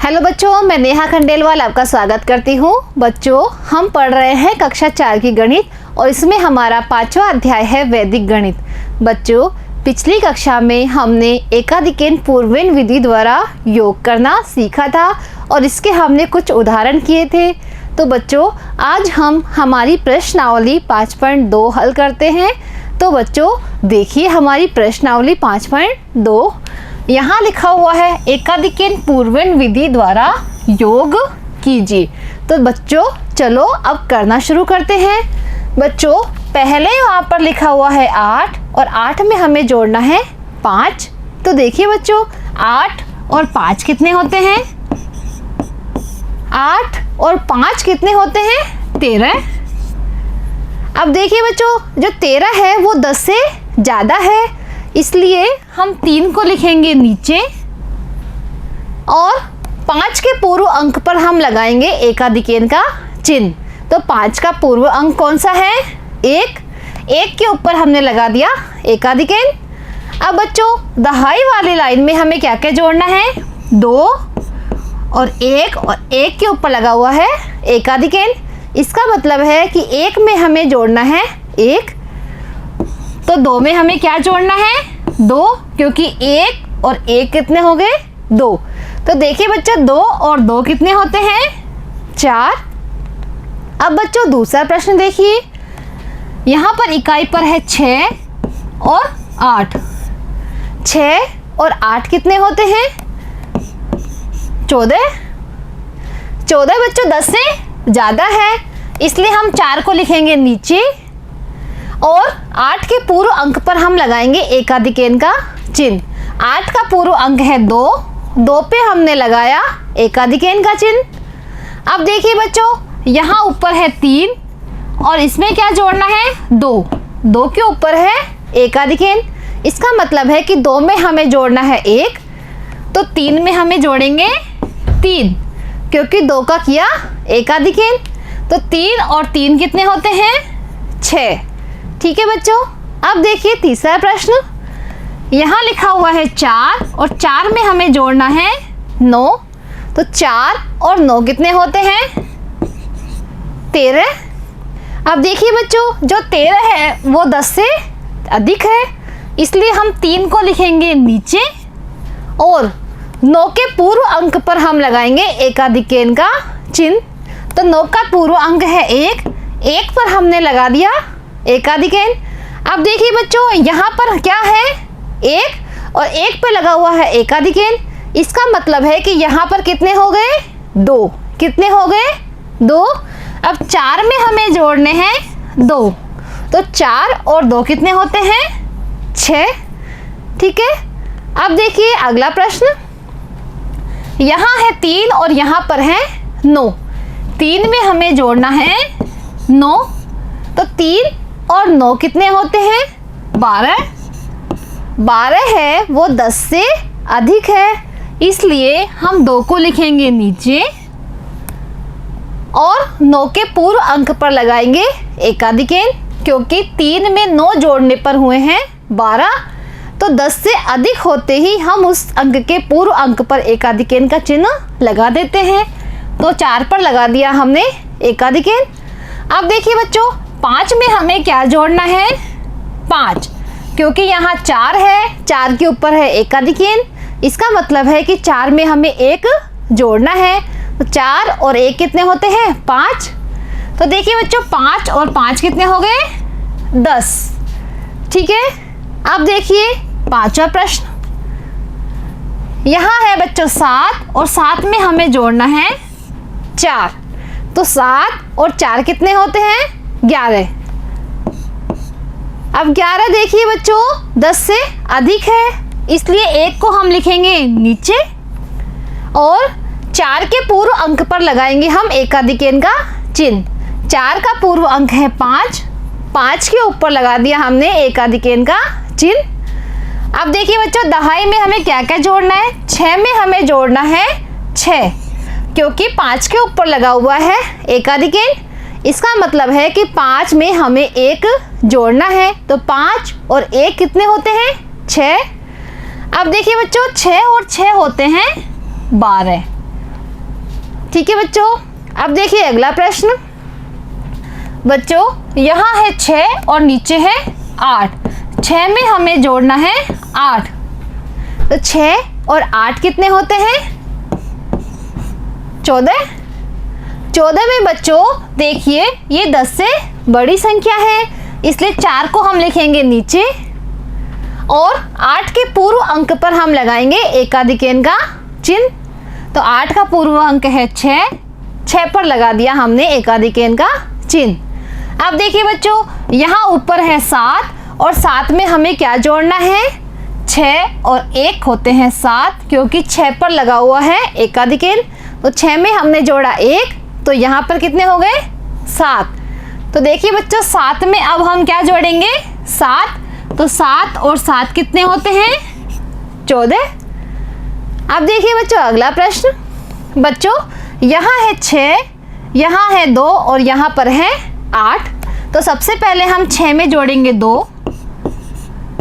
Hello बच्चों, मैं नेहा खंडेलवाल आपका स्वागत करती हूँ। बच्चों, हम पढ़ रहे हैं कक्षा 4 की गणित और इसमें हमारा 5वां अध्याय है वैदिक गणित। बच्चों, पिछली कक्षा में हमने एकाधिकेन पूर्वेन विधि द्वारा योग करना सीखा था और इसके हमने कुछ उदाहरण किए थे। तो बच्चों, आज हम हमारी प्रश्नावली 5.2 हल करते हैं। तो बच्चों देखिए हमारी प्रश्नावली 5.2। यहाँ लिखा हुआ है एकाधिकेन पूर्वेन विधि द्वारा योग कीजिए। तो बच्चों चलो अब करना शुरू करते हैं। बच्चों पहले यहाँ पर लिखा हुआ है 8 और 8 में हमें जोड़ना है 5। तो देखिए बच्चों 8 और 5 कितने होते हैं? 8 और 5 कितने होते हैं? 13। अब देखिए बच्चों जो 13 है वो 10 से ज़्यादा है, इसलिए हम 3 को लिखेंगे नीचे और 5 के पूर्व अंक पर हम लगाएंगे एकाधिकेन का चिन्ह। तो 5 का पूर्व अंक कौन सा है? 1। 1 के ऊपर हमने लगा दिया एकाधिकेन। अब बच्चों दहाई वाली लाइन में हमें क्या क्या जोड़ना है? 2 और 1 के ऊपर लगा हुआ है एकाधिकेन। इसका मतलब है कि 1 में हमें जोड़ना है 1, तो 2 में हमें क्या जोड़ना है? 2, क्योंकि 1 और 1 कितने हो गए? 2। तो देखिए बच्चों 2 और 2 कितने होते हैं? 4। अब बच्चों दूसरा प्रश्न देखिए, यहाँ पर इकाई पर है 6 और 8। 6 और 8 कितने होते हैं? 14। 14 बच्चों 10 से ज़्यादा है, इसलिए हम 4 को लिखेंगे नीचे और 8 के पूर्व अंक पर हम लगाएंगे एकाधिकेन का चिन्ह। 8 का पूर्व अंक है 2, 2 पे हमने लगाया एकाधिकेन का चिन्ह। अब देखिए बच्चों यहाँ ऊपर है 3 और इसमें क्या जोड़ना है? 2। 2 के ऊपर है एकाधिकेन। इसका मतलब है कि 2 में हमें जोड़ना है 1, तो 3 में हमें जोड़ेंगे 3, क्योंकि 2 का किया एकाधिकेन। तो 3 और 3 कितने होते हैं? 6। ठीक है बच्चों, अब देखिए तीसरा प्रश्न। यहाँ लिखा हुआ है 4 और 4 में हमें जोड़ना है 9। तो 4 और 9 कितने होते हैं? 13। अब देखिए बच्चों जो 13 है वो 10 से अधिक है, इसलिए हम 3 को लिखेंगे नीचे और 9 के पूर्व अंक पर हम लगाएंगे एकाधिकेन का चिन्ह। तो 9 का पूर्व अंक है 1, 1 पर हमने लगा दिया एकाधिकेन। अब देखिए बच्चों यहाँ पर क्या है? 1 और 1 पे लगा हुआ है एकाधिकेन। इसका मतलब है कि यहाँ पर कितने हो गए? 2। कितने हो गए? 2। अब 4 में हमें जोड़ने हैं 2, तो 4 और 2 कितने होते हैं? 6। ठीक है, अब देखिए अगला प्रश्न। यहाँ है 3 और यहाँ पर है 9। 3 में हमें जोड़ना है 9, तो 3 और 9 कितने होते हैं? 12। 12 है वो 10 से अधिक है, इसलिए हम 2 को लिखेंगे नीचे और 9 के पूर्व अंक पर लगाएंगे एकाधिकेन, क्योंकि 3 में 9 जोड़ने पर हुए हैं 12, तो 10 से अधिक होते ही हम उस अंक के पूर्व अंक पर एकाधिकेन का चिन्ह लगा देते हैं। तो 4 पर लगा दिया हमने एकाधिकेन। अब देखिए बच्चों 5 में हमें क्या जोड़ना है? 5, क्योंकि यहाँ 4 है, 4 के ऊपर है एकाधिकेन। इसका मतलब है कि 4 में हमें 1 जोड़ना है, तो 4 और 1 कितने होते हैं? 5। तो देखिए बच्चों 5 और 5 कितने हो गए? 10। ठीक है, अब देखिए 5वां प्रश्न। यहाँ है बच्चों 7 और 7 में हमें जोड़ना है 4। तो 7 और 4 कितने होते हैं? 11। अब 11 देखिए बच्चों 10 से अधिक है, इसलिए 1 को हम लिखेंगे नीचे और 4 के पूर्व अंक पर लगाएंगे हम एकाधिकेन का चिन्ह। 4 का पूर्व अंक है 5, 5 के ऊपर लगा दिया हमने एकाधिकेन का चिन्ह। अब देखिए बच्चों दहाई में हमें क्या क्या जोड़ना है? 6 में हमें जोड़ना है 6, क्योंकि 5 के ऊपर लगा हुआ है एकाधिकेन। इसका मतलब है कि 5 में हमें 1 जोड़ना है, तो 5 और 1 कितने होते हैं? 6। अब देखिए बच्चों 6 और 6 होते हैं 12। ठीक है बच्चों, अब देखिए अगला प्रश्न। बच्चों यहाँ है 6 और नीचे है 8। 6 में हमें जोड़ना है 8, तो 6 और 8 कितने होते हैं? 14। 14 में बच्चों देखिए ये 10 से बड़ी संख्या है, इसलिए 4 को हम लिखेंगे नीचे और 8 के पूर्व अंक पर हम लगाएंगे एकाधिकेन का चिन्ह। तो 8 का पूर्व अंक है 6, 6 पर लगा दिया हमने एकाधिकेन का चिन्ह। अब देखिए बच्चों यहाँ ऊपर है 7 और 7 में हमें क्या जोड़ना है? 6 और 1 होते हैं 7, क्योंकि 6 पर लगा हुआ है एकाधिकेन। तो 6 में हमने जोड़ा 1, तो यहाँ पर कितने हो गए? 7। तो देखिए बच्चों 7 में अब हम क्या जोड़ेंगे? 7। तो 7 और 7 कितने होते हैं? 14। अब देखिए बच्चों अगला प्रश्न। बच्चों यहाँ है 6, यहाँ है 2 और यहाँ पर है 8। तो सबसे पहले हम 6 में जोड़ेंगे 2,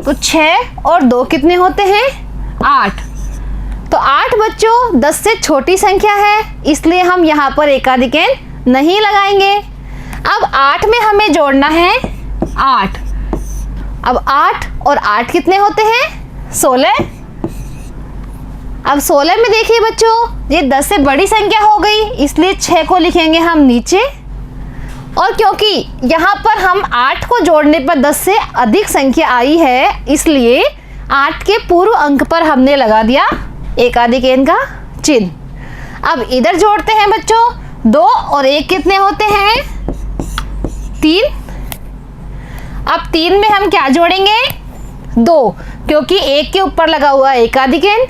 तो 6 और 2 कितने होते हैं? 8। तो 8 बच्चों 10 से छोटी संख्या है, इसलिए हम यहाँ पर एकाधिकेन नहीं लगाएंगे। अब 8 में हमें जोड़ना है 8। अब 8 और 8 कितने होते हैं? 16। अब 16 में देखिए बच्चों ये 10 से बड़ी संख्या हो गई, इसलिए 6 को लिखेंगे हम नीचे। और क्योंकि यहाँ पर हम 8 को जोड़ने पर 10 से अधिक संख्या आई है, इसलिए 8 के पूर्व अंक पर हमने लगा दिया एकाधिकेन का चिन्ह। अब इधर जोड़ते हैं बच्चों, 2 और 1 कितने होते हैं? 3। अब 3 में हम क्या जोड़ेंगे? 2, क्योंकि 1 के ऊपर लगा हुआ है एकाधिकेन,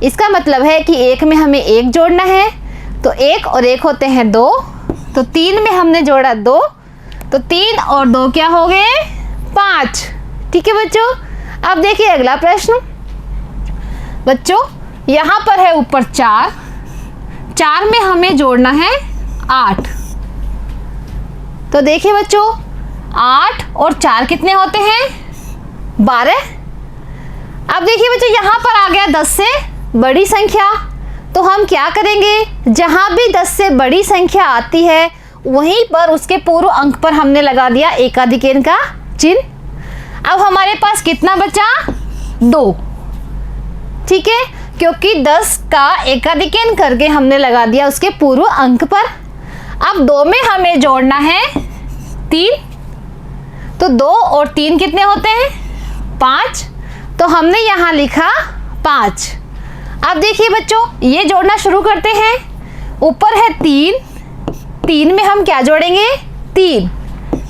इसका मतलब है कि 1 में हमें 1 जोड़ना है। तो 1 और 1 होते हैं 2, तो 3 में हमने जोड़ा 2, तो 3 और 2 क्या हो गए? 5। ठीक है बच्चों, अब देखिए अगला प्रश्न। बच्चों यहाँ पर है ऊपर 4, 4 में हमें जोड़ना है 8। तो देखिए बच्चों 8 और 4 कितने होते हैं? 12। अब देखिए बच्चों यहाँ पर आ गया 10 से बड़ी संख्या, तो हम क्या करेंगे? जहाँ भी 10 से बड़ी संख्या आती है वहीं पर उसके पूर्व अंक पर हमने लगा दिया एकाधिकेन का चिन्ह। अब हमारे पास कितना बचा? 2। ठीक है, क्योंकि 10 का एकाधिकेन करके हमने लगा दिया उसके पूर्व अंक पर। अब 2 में हमें जोड़ना है 3, तो 2 और 3 कितने होते हैं? 5। तो हमने यहाँ लिखा 5। अब देखिए बच्चों ये जोड़ना शुरू करते हैं। ऊपर है 3, 3 में हम क्या जोड़ेंगे? 3,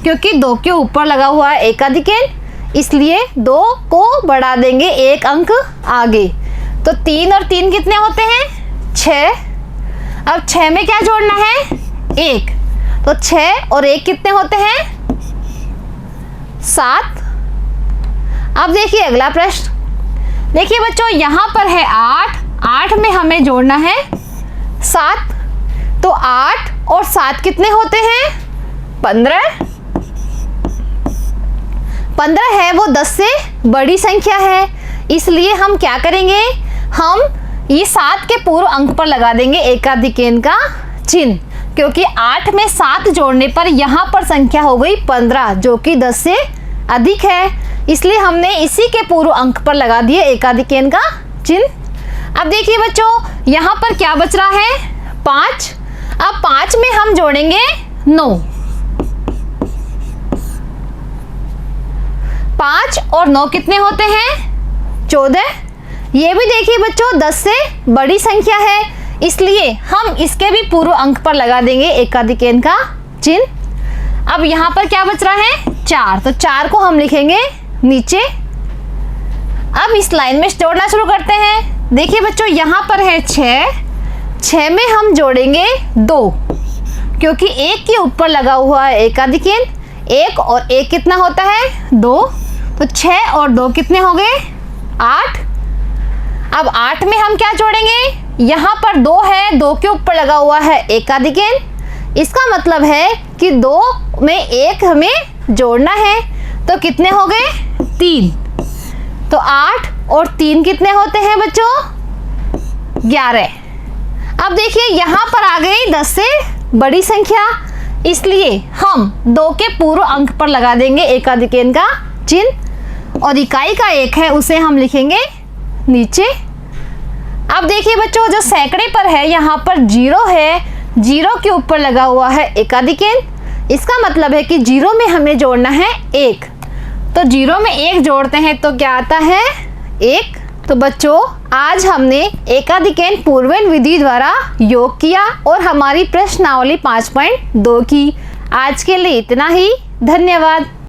क्योंकि 2 के ऊपर लगा हुआ है एकाधिकेन, इसलिए 2 को बढ़ा देंगे 1 अंक आगे। तो 3 और 3 कितने होते हैं? 6। अब 6 में क्या जोड़ना है? 1, तो 6 और 1 कितने होते हैं? 7। अब देखिए अगला प्रश्न। देखिए बच्चों यहाँ पर है 8, 8 में हमें जोड़ना है 7। तो 8 और 7 कितने होते हैं? 15। 15 है वो 10 से बड़ी संख्या है, इसलिए हम क्या करेंगे? हम ये 7 के पूर्व अंक पर लगा देंगे एकाधिकेन का चिन्ह, क्योंकि 8 में 7 जोड़ने पर यहाँ पर संख्या हो गई 15, जो कि 10 से अधिक है, इसलिए हमने इसी के पूर्व अंक पर लगा दिए एकाधिकेन का चिन्ह। अब देखिए बच्चों यहाँ पर क्या बच रहा है? 5। अब 5 में हम जोड़ेंगे 9। 5 और 9 कितने होते हैं? 14। ये भी देखिए बच्चों 10 से बड़ी संख्या है, इसलिए हम इसके भी पूर्व अंक पर लगा देंगे एकाधिकेन का चिन्ह। अब यहाँ पर क्या बच रहा है? 4, तो 4 को हम लिखेंगे नीचे। अब इस लाइन में जोड़ना शुरू करते हैं। देखिए बच्चों यहाँ पर है 6, 6 में हम जोड़ेंगे 2, क्योंकि 1 के ऊपर लगा हुआ है एकाधिकेन। 1 और 1 कितना होता है? 2। तो 6 और 2 कितने हो गए? 8। अब 8 में हम क्या जोड़ेंगे? यहाँ पर 2 है, 2 के ऊपर लगा हुआ है एकाधिकेन, इसका मतलब है कि 2 में 1 हमें जोड़ना है, तो कितने हो गए? 3। तो 8 और 3 कितने होते हैं बच्चों? 11। अब देखिए यहाँ पर आ गई 10 से बड़ी संख्या, इसलिए हम 2 के पूर्व अंक पर लगा देंगे एकाधिकन का चिन्ह और इकाई का 1 है उसे हम लिखेंगे नीचे। अब देखिए बच्चों, जो सैकड़े पर है यहाँ पर 0 है, 0 के ऊपर लगा हुआ है एकाधिकन, इसका मतलब है कि 0 में हमें जोड़ना है 1। तो 0 में 1 जोड़ते हैं तो क्या आता है 1। तो बच्चों, आज हमने एकाधिकन पूर्वन विधि द्वारा योग किया और हमारी प्रश्नावली 5.2 की। आज के लिए इतना ही, धन्यवाद।